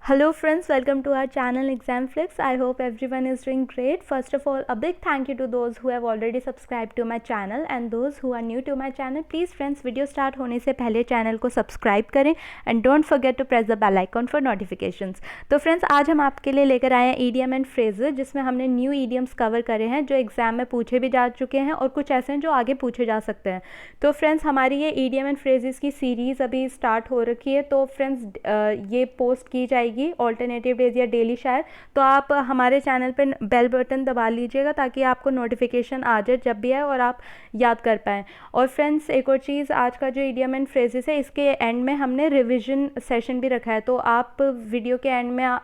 Hello friends, welcome to our channel ExamFlix. I hope everyone is doing great. First of all, a big thank you to those who have already subscribed to my channel and those who are new to my channel. Please friends, video start होने से पहले channel को subscribe करें and don't forget to press the bell icon for notifications. तो friends आज हम आपके लिए लेकर आए हैं ईडियम एंड फ्रेजेस जिसमें हमने न्यू ईडियम्स कवर करे हैं जो एग्जाम में पूछे भी जा चुके हैं और कुछ ऐसे हैं जो आगे पूछे जा सकते हैं. तो फ्रेंड्स हमारी ये ईडियम एंड फ्रेजेस की सीरीज़ अभी स्टार्ट हो रखी है. तो फ्रेंड्स ये पोस्ट की जाएगी ऑल्टरनेटिव डेज या डेली शायद. तो आप हमारे चैनल पर बेल बटन दबा लीजिएगा ताकि आपको नोटिफिकेशन आ जाए जब भी आए और आप याद कर पाएँ. और फ्रेंड्स एक और चीज़, आज का जो इडियम एंड फ्रेजेस है इसके एंड में हमने रिविजन सेशन भी रखा है. तो आप वीडियो के एंड में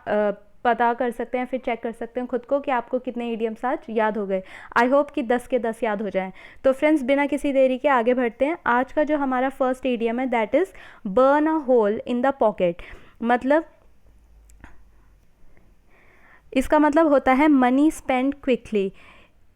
पता कर सकते हैं, फिर चेक कर सकते हैं खुद को कि आपको कितने ईडियम्स आज याद हो गए. आई होप कि 10 के 10 याद हो जाएं. तो फ्रेंड्स बिना किसी देरी के आगे बढ़ते हैं. आज का जो हमारा फर्स्ट ईडियम है that is burn a hole in the pocket. मतलब इसका मतलब होता है मनी स्पेंड क्विकली.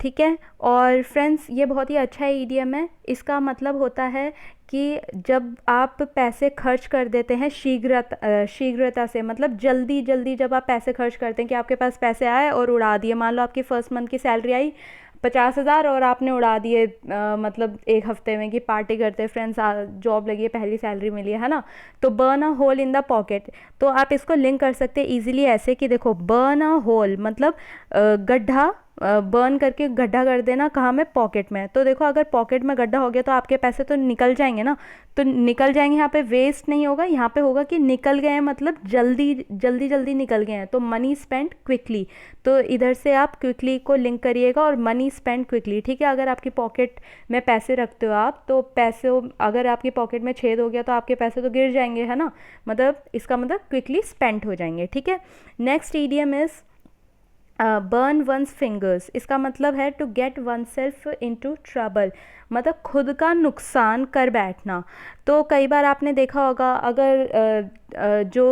ठीक है. और फ्रेंड्स ये बहुत ही अच्छा ईडियम है. इसका मतलब होता है कि जब आप पैसे खर्च कर देते हैं शीघ्रता से, मतलब जल्दी जल्दी जब आप पैसे खर्च करते हैं कि आपके पास पैसे आए और उड़ा दिए. मान लो आपकी फर्स्ट मंथ की सैलरी आई 50,000 और आपने उड़ा दिए मतलब एक हफ्ते में कि पार्टी करते फ्रेंड्स, जॉब लगी है, पहली सैलरी मिली है ना. तो burn a hole in the pocket. तो आप इसको लिंक कर सकते हैं इजीली ऐसे कि देखो बर्न अ होल मतलब गड्ढा, बर्न करके गड्ढा कर देना. कहाँ में? पॉकेट में. तो देखो अगर पॉकेट में गड्ढा हो गया तो आपके पैसे तो निकल जाएंगे ना. तो निकल जाएंगे, यहाँ पे वेस्ट नहीं होगा, यहाँ पे होगा कि निकल गए हैं मतलब जल्दी जल्दी जल्दी निकल गए हैं. तो मनी स्पेंड क्विकली. तो इधर से आप क्विकली को लिंक करिएगा और मनी स्पेंड क्विकली. ठीक है. अगर आपकी पॉकेट में पैसे रखते हो आप तो पैसे, अगर आपकी पॉकेट में छेद हो गया तो आपके पैसे तो गिर जाएंगे है ना. मतलब इसका मतलब क्विकली स्पेंड हो जाएंगे. ठीक है. Next idiom is burn one's fingers. इसका मतलब है to get oneself into trouble. मतलब खुद का नुकसान कर बैठना. तो कई बार आपने देखा होगा अगर जो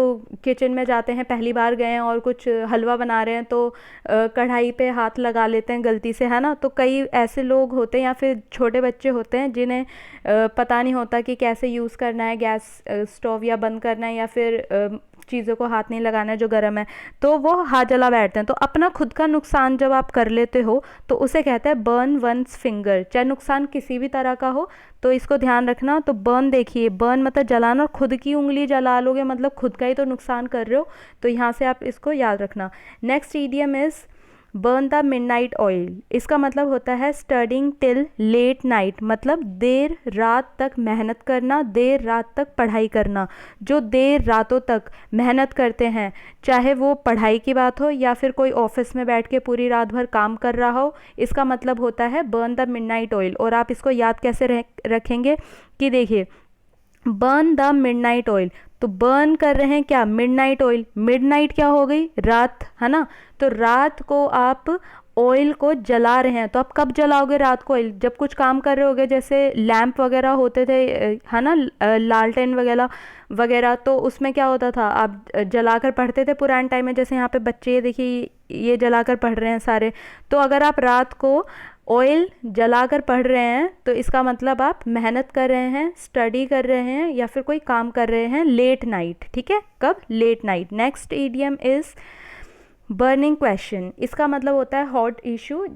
किचन में जाते हैं, पहली बार गए हैं और कुछ हलवा बना रहे हैं तो कढ़ाई पे हाथ लगा लेते हैं गलती से है ना. तो कई ऐसे लोग होते हैं या फिर छोटे बच्चे होते हैं जिन्हें पता नहीं होता कि कैसे यूज़ करना है गैस स्टोव या बंद करना है या फिर चीज़ों को हाथ नहीं लगाना है जो गर्म है. तो वो हाथ जला बैठते हैं. तो अपना खुद का नुकसान जब आप कर लेते हो तो उसे कहते हैं बर्न वंस फिंगर. चाहे नुकसान किसी भी तरह का हो तो इसको ध्यान रखना. तो बर्न देखिए, बर्न मतलब जलाना, और खुद की उंगली जला लोगे मतलब खुद का ही तो नुकसान कर रहे हो. तो यहाँ से आप इसको याद रखना. Next idiom is burn the midnight oil. इसका मतलब होता है स्टडिंग टिल लेट नाइट. मतलब देर रात तक मेहनत करना, देर रात तक पढ़ाई करना. जो देर रातों तक मेहनत करते हैं, चाहे वो पढ़ाई की बात हो या फिर कोई ऑफिस में बैठ के पूरी रात भर काम कर रहा हो, इसका मतलब होता है बर्न द मिडनाइट ऑयल. और आप इसको याद कैसे रखेंगे कि देखिए बर्न द मिडनाइट ऑयल. तो बर्न कर रहे हैं क्या? Midnight oil. मिडनाइट क्या हो गई? रात है ना. तो रात को आप ऑयल को जला रहे हैं. तो आप कब जलाओगे रात को ऑयल? जब कुछ काम कर रहे होगे, जैसे लैंप वगैरह होते थे है ना, लालटेन वगैरह वगैरह. तो उसमें क्या होता था, आप जलाकर पढ़ते थे पुराने टाइम में. जैसे यहाँ पे बच्चे देखिए ये जलाकर पढ़ रहे हैं सारे. तो अगर आप रात को ऑयल जलाकर पढ़ रहे हैं तो इसका मतलब आप मेहनत कर रहे हैं, स्टडी कर रहे हैं या फिर कोई काम कर रहे हैं लेट नाइट. ठीक है. कब? Late night. Next idiom is burning question. इसका मतलब होता है हॉट इशू.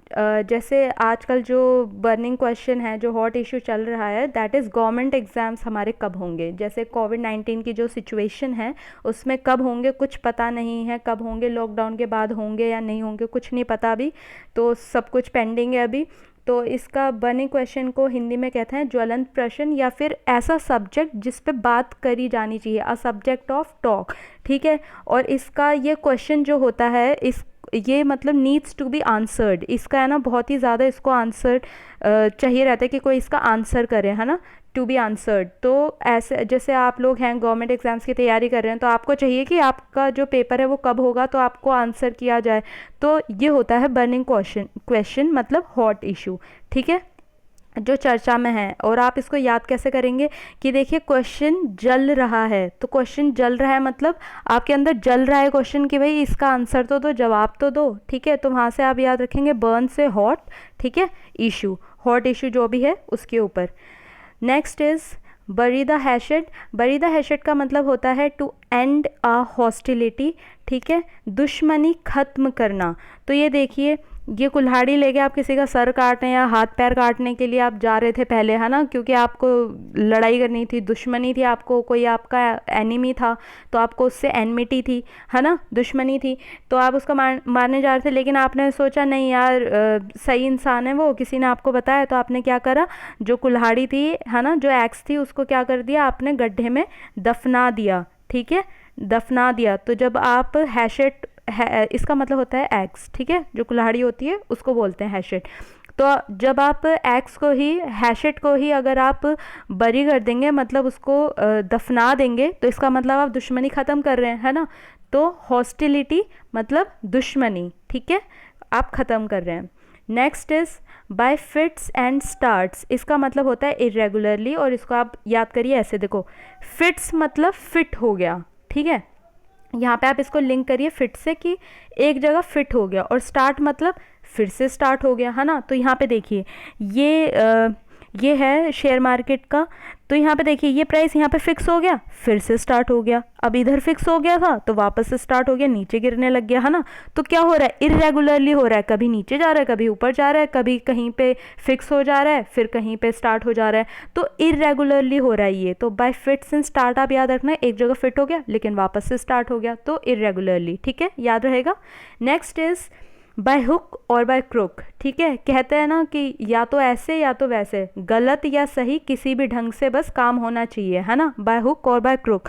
जैसे आजकल जो बर्निंग क्वेश्चन है, जो हॉट इशू चल रहा है, दैट इज़ गवर्नमेंट एग्ज़ाम्स हमारे कब होंगे. जैसे कोविड-19 की जो सिचुएशन है उसमें कब होंगे कुछ पता नहीं है. कब होंगे? लॉकडाउन के बाद होंगे या नहीं होंगे कुछ नहीं पता अभी. तो सब कुछ पेंडिंग है अभी. तो इसका बर्निंग क्वेश्चन को हिंदी में कहते हैं ज्वलंत प्रश्न या फिर ऐसा सब्जेक्ट जिस पे बात करी जानी चाहिए, अ सब्जेक्ट ऑफ टॉक. ठीक है. और इसका ये क्वेश्चन जो होता है ये मतलब नीड्स टू बी आंसर्ड. इसका है ना बहुत ही ज़्यादा इसको आंसर चाहिए रहता है कि कोई इसका आंसर करे है ना, टू बी आंसर्ड. तो ऐसे जैसे आप लोग हैं गवर्नमेंट एग्ज़ाम्स की तैयारी कर रहे हैं तो आपको चाहिए कि आपका जो पेपर है वो कब होगा तो आपको आंसर किया जाए. तो ये होता है बर्निंग क्वेश्चन मतलब हॉट इशू. ठीक है, जो चर्चा में है. और आप इसको याद कैसे करेंगे कि देखिए क्वेश्चन जल रहा है. तो क्वेश्चन जल रहा है मतलब आपके अंदर जल रहा है क्वेश्चन कि भाई इसका आंसर तो दो, जवाब तो दो. ठीक है. तो वहाँ से आप याद रखेंगे बर्न से हॉट. ठीक है. इशू, हॉट इशू जो भी है उसके ऊपर. नेक्स्ट इज़ बरी द हैशेड, बरी द हैशेड का मतलब होता है टू एंड अ हॉस्टिलिटी, ठीक है, दुश्मनी खत्म करना। तो ये देखिए, ये कुल्हाड़ी लेके आप किसी का सर काटने या हाथ पैर काटने के लिए आप जा रहे थे पहले, है ना, क्योंकि आपको लड़ाई करनी थी, दुश्मनी थी, आपको कोई आपका एनिमी था, तो आपको उससे एनमिटी थी, है ना, दुश्मनी थी, तो आप उसको मारने जा रहे थे, लेकिन आपने सोचा नहीं यार सही इंसान है वो, किसी ने आपको बताया, तो आपने क्या करा, जो कुल्हाड़ी थी, है ना, जो एक्स थी, उसको क्या कर दिया आपने, गड्ढे में दफना दिया, ठीक है, दफना दिया। तो जब आप हैशेट इसका मतलब होता है एक्स, ठीक है, जो कुल्हाड़ी होती है उसको बोलते हैं हैशेट। तो जब आप एक्स को ही, हैशेट को ही अगर आप बरी कर देंगे, मतलब उसको दफना देंगे, तो इसका मतलब आप दुश्मनी ख़त्म कर रहे हैं, है ना। तो हॉस्टिलिटी मतलब दुश्मनी, ठीक है, आप ख़त्म कर रहे हैं। Next is by fits and starts, इसका मतलब होता है इरेगुलरली, और इसको आप याद करिए ऐसे, देखो फिट्स मतलब फिट हो गया, ठीक है, यहाँ पे आप इसको लिंक करिए फिट से कि एक जगह फिट हो गया, और स्टार्ट मतलब फिर से स्टार्ट हो गया, है ना। तो यहाँ पे देखिए ये है शेयर मार्केट का, तो यहाँ पे देखिए ये प्राइस यहाँ पे फिक्स हो गया, फिर से स्टार्ट हो गया, अब इधर फिक्स हो गया था तो वापस से स्टार्ट हो गया, नीचे गिरने लग गया, है ना। तो क्या हो रहा है, इरेगुलरली हो रहा है, कभी नीचे जा रहा है, कभी ऊपर जा रहा है, कभी कहीं पे फिक्स हो जा रहा है, फिर कहीं पे स्टार्ट हो जा रहा है, तो इरेगुलरली हो रहा है ये। तो बाय फिट्स एंड स्टार्ट आप याद रखना, एक जगह फिट हो गया लेकिन वापस से स्टार्ट हो गया, तो इरेगुलरली, ठीक है, याद रहेगा। नेक्स्ट इज बाय हुक और बाय क्रुक, ठीक है, कहते हैं ना कि या तो ऐसे या तो वैसे, गलत या सही किसी भी ढंग से बस काम होना चाहिए, है ना, बाय हुक और बाय क्रुक।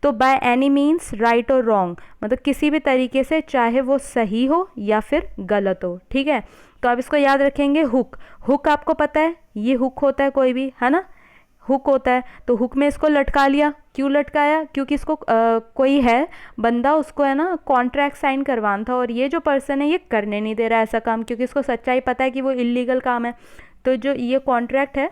तो बाय एनी मीन्स राइट और रॉन्ग, मतलब किसी भी तरीके से, चाहे वो सही हो या फिर गलत हो, ठीक है। तो आप इसको याद रखेंगे, हुक, हुक आपको पता है ये हुक होता है कोई भी, है ना, हुक होता है, तो हुक में इसको लटका लिया, क्यों लटकाया, क्योंकि इसको कोई है बंदा, उसको है ना कॉन्ट्रैक्ट साइन करवाना था, और ये जो पर्सन है ये करने नहीं दे रहा है ऐसा काम, क्योंकि इसको सच्चाई पता है कि वो इलीगल काम है, तो जो ये कॉन्ट्रैक्ट है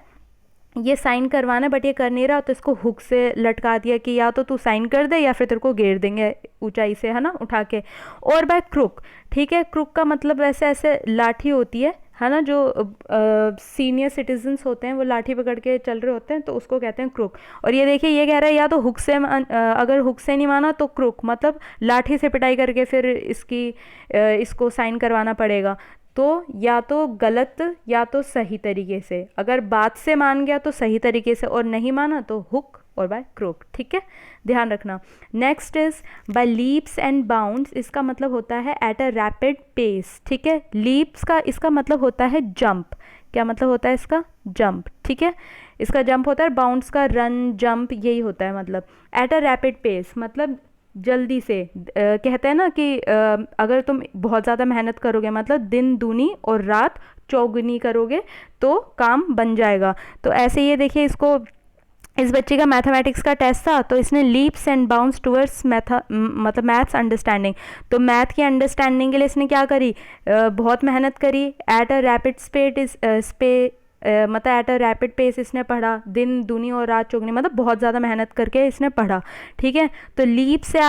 ये साइन करवाना है, बट ये कर नहीं रहा, तो इसको हुक से लटका दिया कि या तो तू साइन कर दे या फिर तेरे को घेर देंगे ऊंचाई से, है ना, उठा के। और बाय क्रुक, ठीक है, क्रुक का मतलब वैसे ऐसे लाठी होती है ना, जो सीनियर सिटीजन्स होते हैं वो लाठी पकड़ के चल रहे होते हैं, तो उसको कहते हैं क्रुक। और ये देखिए ये कह रहा है या तो हुक से, अगर हुक से नहीं माना तो क्रुक, मतलब लाठी से पिटाई करके फिर इसको साइन करवाना पड़ेगा। तो या तो गलत या तो सही तरीके से, अगर बात से मान गया तो सही तरीके से, और नहीं माना तो हुक और बाय क्रोक, ठीक है, ध्यान रखना। Next is bye leaps and bounds, इसका मतलब होता है एट अ रैपिड पेस, ठीक है, लीप्स का इसका मतलब होता है जंप, क्या मतलब होता है इसका, जंप, ठीक है, इसका जंप होता है, बाउंड्स का रन जंप यही होता है, मतलब एट अ रैपिड पेस मतलब जल्दी से, कहते हैं ना कि अगर तुम बहुत ज़्यादा मेहनत करोगे, मतलब दिन दूनी और रात चौगुनी करोगे तो काम बन जाएगा। तो ऐसे ये देखिए, इसको, इस बच्चे का मैथमेटिक्स का टेस्ट था, तो इसने लीप्स एंड बाउंड्स टूवर्ड्स मतलब मैथ्स अंडरस्टैंडिंग, तो मैथ की अंडरस्टैंडिंग के लिए इसने क्या करी, बहुत मेहनत करी, एट अ रैपिड मतलब एट अ रैपिड पेस इसने पढ़ा, दिन दूनी और रात चौगनी, मतलब बहुत ज़्यादा मेहनत करके इसने पढ़ा, ठीक है। तो लीप से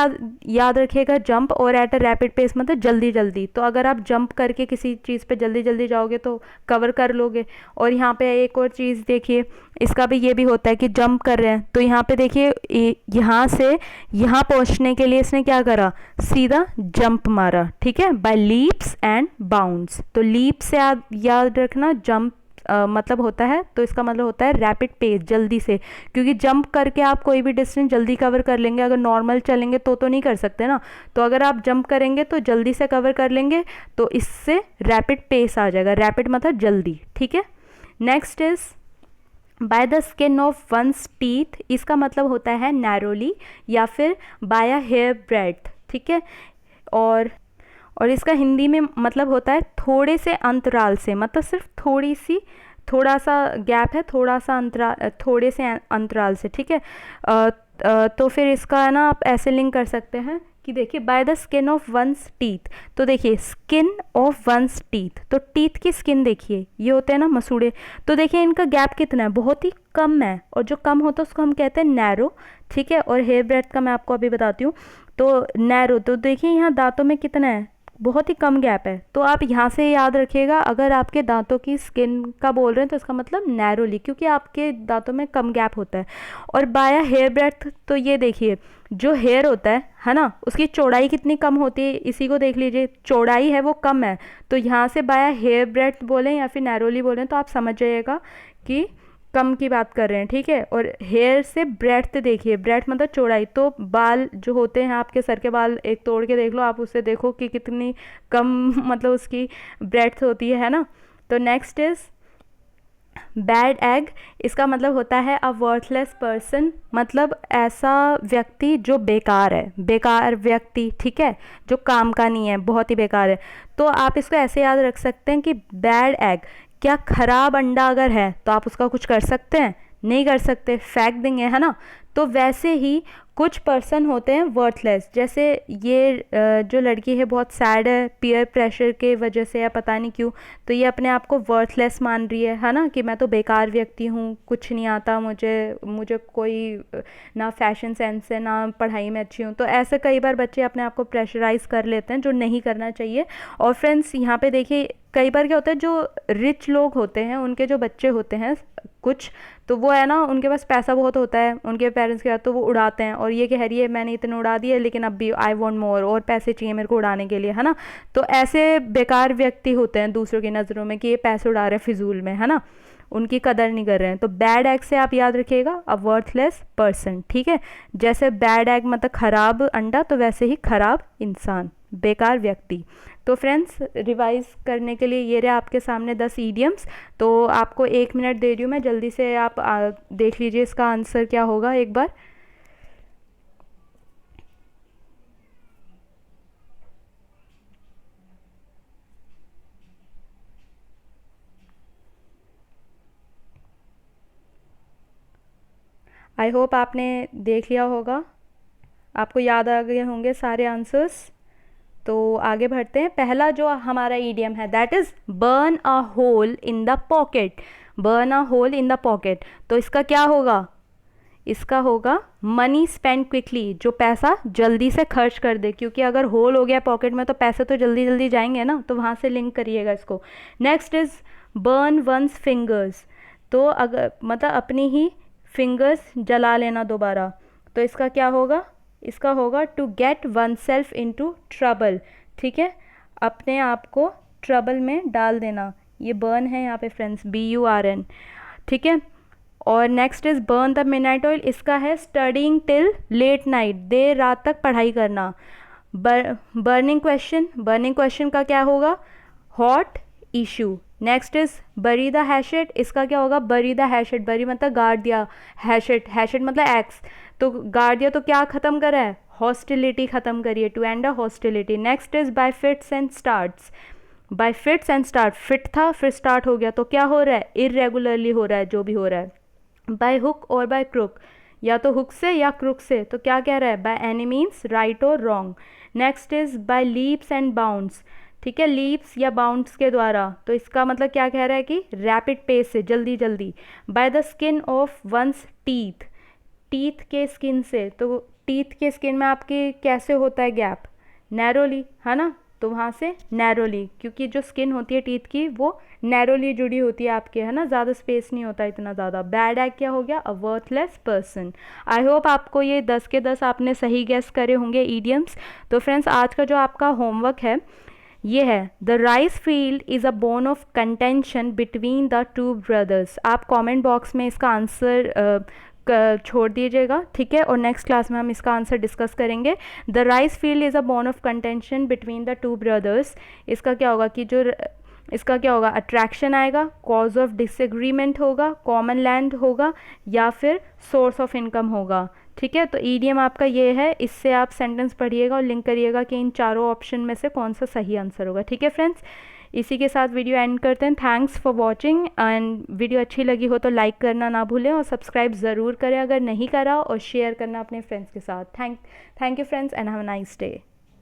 याद रखिएगा जंप, और एट अ रैपिड पेस मतलब जल्दी जल्दी, तो अगर आप जंप करके किसी चीज़ पे जल्दी जल्दी जाओगे तो कवर कर लोगे। और यहाँ पे एक और चीज़ देखिए, इसका भी ये भी होता है कि जंप कर रहे हैं, तो यहाँ पे देखिए यहाँ से यहाँ पहुँचने के लिए इसने क्या करा, सीधा जंप मारा, ठीक है, बाय लीप्स एंड बाउंड्स। तो लीप से याद रखना, जंप मतलब होता है, तो इसका मतलब होता है रैपिड पेस, जल्दी से, क्योंकि जंप करके आप कोई भी डिस्टेंस जल्दी कवर कर लेंगे, अगर नॉर्मल चलेंगे तो नहीं कर सकते ना, तो अगर आप जंप करेंगे तो जल्दी से कवर कर लेंगे, तो इससे रैपिड पेस आ जाएगा, रैपिड मतलब जल्दी, ठीक है। Next is by the skin of one's teeth, इसका मतलब होता है नैरोली या फिर बाय अ हेयर ब्रेड्थ, ठीक है, और इसका हिंदी में मतलब होता है थोड़े से अंतराल से, मतलब सिर्फ थोड़ा सा गैप है, थोड़ा सा अंतराल, थोड़े से अंतराल से, ठीक है। तो फिर इसका है ना आप ऐसे लिंक कर सकते हैं कि देखिए by the skin of one's teeth, तो देखिए स्किन ऑफ वंस टीथ, तो टीथ की स्किन देखिए, ये होते हैं ना मसूड़े, तो देखिए इनका गैप कितना है, बहुत ही कम है, और जो कम होता है उसको हम कहते हैं नैरो, ठीक है। और हेयर ब्रेड्थ का मैं आपको अभी बताती हूँ, तो नैरो, तो देखिए यहाँ दांतों में कितना है, बहुत ही कम गैप है। तो आप यहाँ से याद रखिएगा, अगर आपके दांतों की स्किन का बोल रहे हैं तो इसका मतलब नैरोली, क्योंकि आपके दांतों में कम गैप होता है। और बाया हेयर ब्रेथ, तो ये देखिए जो हेयर होता है ना, उसकी चौड़ाई कितनी कम होती है, इसी को देख लीजिए, चौड़ाई है वो कम है। तो यहाँ से बाया हेयर ब्रेथ बोलें या फिर नैरोली बोलें तो आप समझ जाइएगा कि कम की बात कर रहे हैं, ठीक है। और हेयर से ब्रेथ देखिए, ब्रेथ मतलब चौड़ाई, तो बाल जो होते हैं आपके सर के बाल एक तोड़ के देख लो आप, उससे देखो कि कितनी कम मतलब उसकी ब्रेथ होती है ना। तो नेक्स्ट इज बैड एग, इसका मतलब होता है अ वर्थलेस पर्सन, मतलब ऐसा व्यक्ति जो बेकार है, बेकार व्यक्ति, ठीक है, जो काम का नहीं है, बहुत ही बेकार है। तो आप इसको ऐसे याद रख सकते हैं कि बैड एग, क्या खराब अंडा अगर है तो आप उसका कुछ कर सकते हैं, नहीं कर सकते, फेंक देंगे, है ना। तो वैसे ही कुछ पर्सन होते हैं वर्थलेस, जैसे ये जो लड़की है बहुत सैड है पीयर प्रेशर के वजह से या पता नहीं क्यों, तो ये अपने आप को वर्थलेस मान रही है ना, कि मैं तो बेकार व्यक्ति हूँ, कुछ नहीं आता मुझे कोई ना फैशन सेंस है, ना पढ़ाई में अच्छी हूँ। तो ऐसे कई बार बच्चे अपने आप को प्रेशराइज कर लेते हैं, जो नहीं करना चाहिए। और फ्रेंड्स यहाँ पे देखिए कई बार क्या होता है, जो रिच लोग होते हैं उनके जो बच्चे होते हैं कुछ, तो वो है ना, उनके पास पैसा बहुत होता है उनके पेरेंट्स के पास, तो वो उड़ाते हैं और ये कह रही है मैंने इतना उड़ा दिया लेकिन अब भी आई वांट मोर, और पैसे चाहिए मेरे को उड़ाने के लिए, है ना। तो ऐसे बेकार व्यक्ति होते हैं दूसरों की नज़रों में कि ये पैसे उड़ा रहे हैं फिजूल में, है ना, उनकी कदर नहीं कर रहे हैं। तो बैड एग से आप याद रखिएगा अ वर्थलेस पर्सन, ठीक है। जैसे बैड एग मतलब खराब अंडा, तो वैसे ही खराब इंसान, बेकार व्यक्ति। तो फ्रेंड्स रिवाइज करने के लिए ये रहे आपके सामने 10 ईडियम्स। तो आपको 1 मिनट दे रही हूँ मैं, जल्दी से आप देख लीजिए इसका आंसर क्या होगा एक बार। आई होप आपने देख लिया होगा, आपको याद आ गए होंगे सारे आंसर्स। तो आगे बढ़ते हैं। पहला जो हमारा ईडियम है that is burn a hole in the pocket, burn a hole in the pocket. तो इसका क्या होगा, इसका होगा मनी स्पेंड क्विकली, जो पैसा जल्दी से खर्च कर दे, क्योंकि अगर होल हो गया पॉकेट में तो पैसे तो जल्दी जल्दी जाएंगे ना, तो वहाँ से लिंक करिएगा इसको। Next is burn one's fingers, तो अगर मतलब अपनी ही फिंगर्स जला लेना दोबारा, तो इसका क्या होगा, इसका होगा to get oneself into trouble, ठीक है, अपने आप को ट्रबल में डाल देना। ये बर्न है यहाँ पे फ्रेंड्स, BURN, ठीक है। और next is burn the midnight oil, इसका है स्टडिंग टिल लेट नाइट, देर रात तक पढ़ाई करना। बर्निंग क्वेश्चन, बर्निंग क्वेश्चन का क्या होगा, hot issue. Next is bury the hatchet, इसका क्या होगा, बरी द हैशेट, बरी मतलब गाड़ दिया, हैशेट, हैशेट मतलब एक्स, तो गाड़ दिया तो क्या ख़त्म करा है, हॉस्टिलिटी ख़त्म करिए, to end a hostility. Next is by fits and starts, by fits and start, fit था फिर स्टार्ट हो गया, तो क्या हो रहा है, इरेगुलरली हो रहा है, जो भी हो रहा है। बाय हुक और बाय क्रुक, या तो हुक से या क्रुक से, तो क्या कह रहा है, बाय एनी मीन्स राइट और wrong. Next is bye leaps and bounds, ठीक है, लीप्स या बाउंड्स के द्वारा, तो इसका मतलब क्या कह रहा है कि रैपिड पेस से, जल्दी जल्दी। By the skin of one's teeth, teeth के स्किन से, तो टीथ के स्किन में आपके कैसे होता है गैप, नैरोली, है ना, तो वहाँ से नैरोली, क्योंकि जो स्किन होती है टीथ की वो नैरोली जुड़ी होती है आपके, है ना, ज़्यादा स्पेस नहीं होता इतना ज़्यादा। बैड एग क्या हो गया, अ वर्थलेस पर्सन। आई होप आपको ये 10 के 10 आपने सही गेस करे होंगे ईडियम्स। तो फ्रेंड्स आज का जो आपका होमवर्क है ये है, the rice field is a bone of contention between the two brothers. आप कमेंट बॉक्स में इसका आंसर छोड़ दीजिएगा, ठीक है, और नेक्स्ट क्लास में हम इसका आंसर डिस्कस करेंगे। The rice field is a bone of contention between the two brothers, इसका क्या होगा कि जो इसका क्या होगा, अट्रैक्शन आएगा, कॉज ऑफ डिसएग्रीमेंट होगा, कॉमन लैंड होगा, या फिर सोर्स ऑफ इनकम होगा, ठीक है। तो ईडियम आपका ये है, इससे आप सेंटेंस पढ़िएगा और लिंक करिएगा कि इन चारों ऑप्शन में से कौन सा सही आंसर होगा, ठीक है फ्रेंड्स। इसी के साथ वीडियो एंड करते हैं। Thanks for watching, and video अच्छी लगी हो तो लाइक करना ना भूलें और सब्सक्राइब ज़रूर करें अगर नहीं करा, और शेयर करना अपने फ्रेंड्स के साथ। Thank you friends and have a nice day.